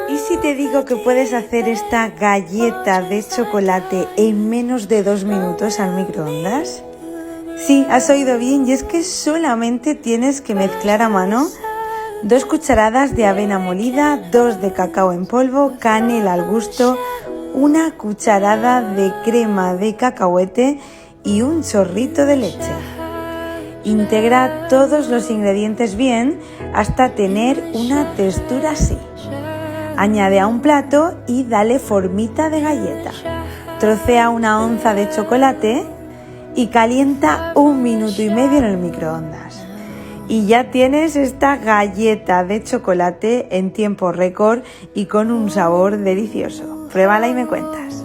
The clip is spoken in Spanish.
¿Y si te digo que puedes hacer esta galleta de chocolate en menos de 2 minutos al microondas? Sí, has oído bien, y es que solamente tienes que mezclar a mano 2 cucharadas de avena molida, 2 de cacao en polvo, canela al gusto, 1 cucharada de crema de cacahuete y un chorrito de leche. Integra todos los ingredientes bien hasta tener una textura así. Añade a un plato y dale formita de galleta. Trocea 1 onza de chocolate y calienta 1 minuto y medio en el microondas. Y ya tienes esta galleta de chocolate en tiempo récord y con un sabor delicioso. Pruébala y me cuentas.